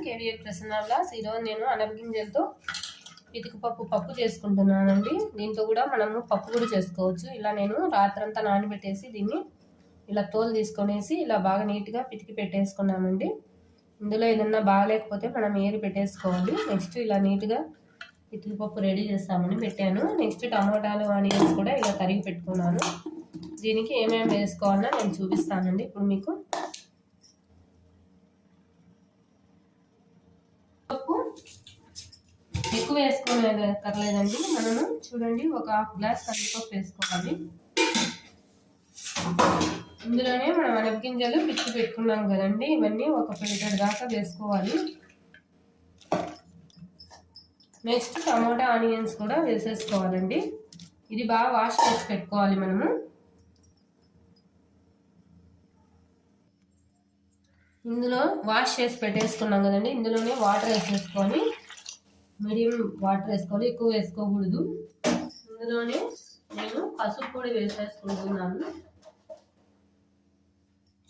KVL Prasanna vlogs. ఈరోజు నేను అనపగింజలతో పప్పు చేసుకుంటున్నానండి. దీంతో కూడా మనము పప్పు కూడా చేసుకోవచ్చు. ఇలా నేను రాత్రంతా నానబెట్టేసి దీన్ని ఇలా తోలు తీసుకొనేసి ఇలా బాగా నీట్గా పితికి పెట్టేసుకున్నామండి. ఇందులో ఏదన్నా బాగాలేకపోతే మనం ఏరి పెట్టేసుకోవాలి. నెక్స్ట్ ఇలా నీట్గా పప్పు రెడీ చేస్తామని పెట్టాను. నెక్స్ట్ టమాటాలు ఆనియన్స్ కూడా ఇలా తరిగి పెట్టుకున్నాను. దీనికి ఏమేమి వేసుకోవాలో నేను చూపిస్తానండి ఇప్పుడు మీకు. పప్పు ఎక్కువ వేసుకోలేదండి. మనము చూడండి ఒక హాఫ్ గ్లాస్ కందిపప్పు వేసుకోవాలి. ఇందులోనే మనం అనపగింజలు పిచ్చి పెట్టుకున్నాం కదండి, ఇవన్నీ ఒక ప్లేటెడ్ దాకా వేసుకోవాలి. నెక్స్ట్ టమాటా ఆనియన్స్ కూడా వేసేసుకోవాలండి. ఇది బాగా వాష్ చేసి పెట్టుకోవాలి మనము. ఇందులో వాష్ చేసి పెట్టేసుకున్నాం కదండి, ఇందులోనే వాటర్ వేసేసుకొని మీడియం వాటర్ వేసుకోవాలి, ఎక్కువ వేసుకోకూడదు. ఇందులోనే నేను పసుపు పొడి వేసేసుకుంటున్నాను.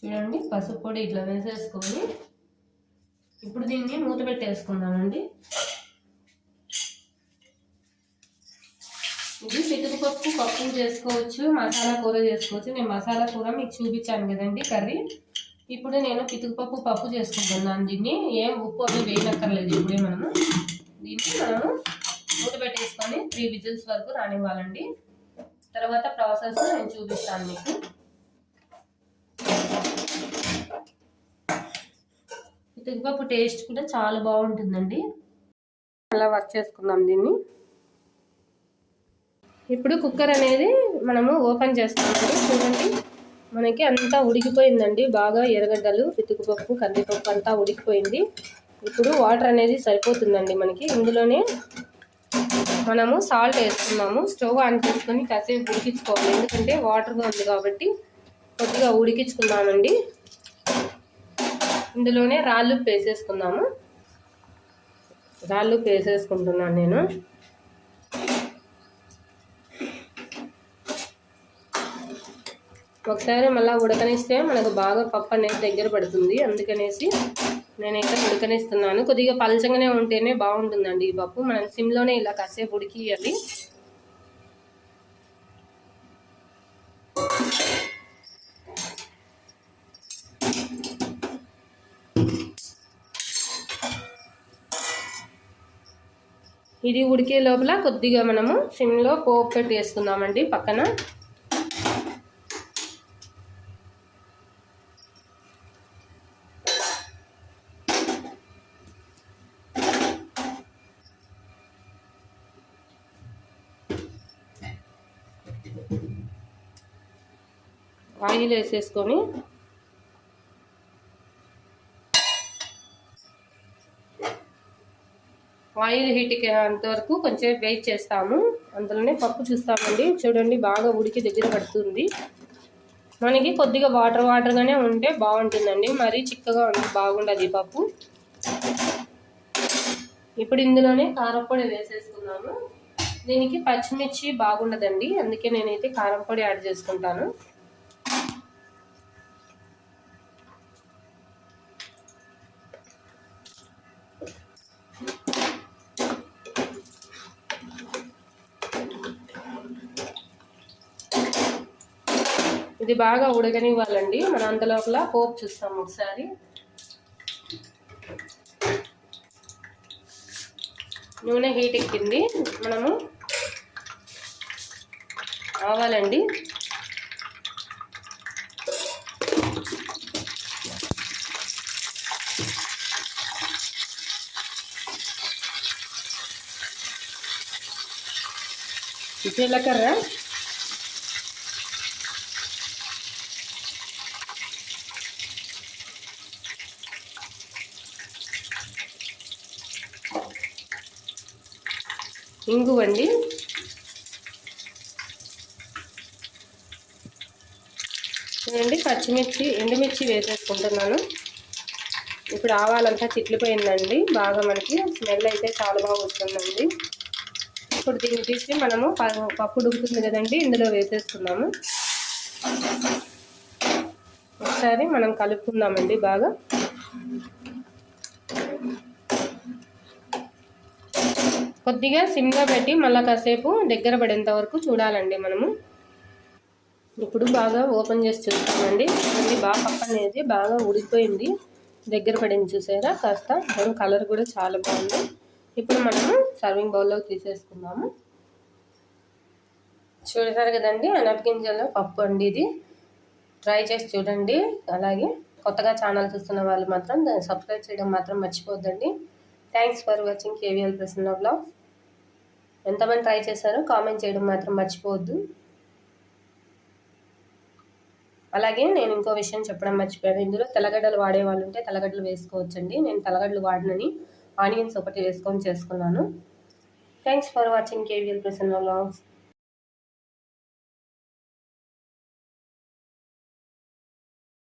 చూడండి, పసుపు పొడి ఇట్లా వేసేసుకొని ఇప్పుడు దీన్ని మూత పెట్టేసుకున్నానండి. ఇది పప్పు చేసుకోవచ్చు, మసాలా కూర చేసుకోవచ్చు. నేను మసాలా కూర మీకు చూపించాను కదండి కర్రీ. ఇప్పుడు నేను పప్పు చేసుకుంటున్నాను. దీన్ని ఏం ఉప్పు అవి వేయనక్కర్లేదు. ఇప్పుడే మనము మూత పెట్టేసుకొని 3 విజిల్స్ వరకు రానివ్వాలండి. తర్వాత ప్రాసెస్ నేను చూపిస్తాను మీకు. పితుకుపప్పు టేస్ట్ కూడా చాలా బాగుంటుందండి. అలా వర్క్ చేసుకుందాం దీన్ని. ఇప్పుడు కుక్కర్ అనేది మనము ఓపెన్ చేస్తామండి. చూడండి, మనకి అంతా ఉడికిపోయిందండి. బాగా ఎర్రగడ్డలు, పితుకుపప్పు, కందిపప్పు అంతా ఉడికిపోయింది. ఇప్పుడు వాటర్ అనేది సరిపోతుందండి మనకి. ఇందులోనే మనము సాల్ట్ వేస్తున్నాము. స్టవ్ ఆన్ చేసుకొని కాసేపు ఉడికించుకోవాలి, ఎందుకంటే వాటర్గా ఉంది కాబట్టి కొద్దిగా ఉడికించుకుందామండి. ఇందులోనే రాళ్ళుప్పు వేసేసుకుందాము. రాళ్ళుప్పు వేసేసుకుంటున్నాను నేను. ఒకసారి మళ్ళీ ఉడకనిస్తే మనకు బాగా పప్పు అనేది దగ్గర పడుతుంది. అందుకనేసి నేనైతే ఉడకనిస్తున్నాను. కొద్దిగా పలచంగానే ఉంటేనే బాగుంటుందండి ఈ పప్పు. మనం సిమ్లోనే ఇలా కాసేపు ఉడికియాలి. ఇది ఉడికే లోపల కొద్దిగా మనము సిమ్లో పోపు పెట్టి వేసుకుందామండి పక్కన. ఆయిల్ వేసేసుకొని ఆయిల్ హీట్కి అంతవరకు కొంచెం వెయిట్ చేస్తాము. అందులోనే పప్పు చూస్తామండి. చూడండి, బాగా ఉడికి దగ్గర పడుతుంది. మనకి కొద్దిగా వాటర్గానే ఉంటే బాగుంటుందండి. మరీ చిక్కగా ఉంటే బాగుండదు ఈ పప్పు. ఇప్పుడు ఇందులోనే కారపొడి వేసేసుకున్నాము. దీనికి పచ్చిమిర్చి బాగుండదండి, అందుకే నేనైతే కారం పొడి యాడ్ చేసుకుంటాను. ఇది బాగా ఉడకనివ్వాలండి. మనం అంతలోపల పోపు చూస్తాము ఒకసారి. నూనె హీట్ ఎక్కింది. మనము ఆవాలండి, జీలకర్ర, ఇంగువండి, చూడండి పచ్చిమిర్చి, ఎండుమిర్చి వేసేసుకుంటున్నాను. ఇప్పుడు ఆవాలంతా చిట్లిపోయిందండి. బాగా మనకి స్మెల్ అయితే చాలా బాగా వస్తుందండి. ఇప్పుడు దీన్ని తీసి మనము పప్పు ఉడుకుతుంది కదండి, ఇందులో వేసేసుకుందాము. ఒకసారి మనం కలుపుకుందామండి బాగా. కొద్దిగా సిమ్గా పెట్టి మళ్ళీ కాసేపు దగ్గర పడేంత వరకు చూడాలండి మనము. ఇప్పుడు బాగా ఓపెన్ చేసి చూస్తామండి. ఇది బాగా పప్పు అనేది బాగా ఉడికిపోయింది, దగ్గర పడింది చూసారా కాస్త. కలర్ కూడా చాలా బాగుంది. ఇప్పుడు మనము సర్వింగ్ బౌల్లోకి తీసేసుకుందాము. చూసారు కదండి, అనపగింజల పప్పు అండి ఇది. ట్రై చేసి చూడండి. అలాగే కొత్తగా ఛానల్ చూస్తున్న వాళ్ళు మాత్రం దాన్ని సబ్స్క్రైబ్ చేయడం మాత్రం మర్చిపోద్దండి. Thanks for watching KVL Prasanna vlogs. ఎంతమంది ట్రై చేశారో కామెంట్ చేయడం మాత్రం మర్చిపోవద్దు. అలాగే నేను ఇంకో విషయం చెప్పడం మర్చిపోయాను. ఇందులో తెల్లగడ్డలు వాడే వాళ్ళు ఉంటే తెల్లగడ్డలు వేసుకోవచ్చండి. నేను తెల్లగడ్డలు వాడినని ఆనియన్స్ ఒకటి వేసుకొని చేసుకున్నాను. Thanks for watching KVL Prasanna vlogs.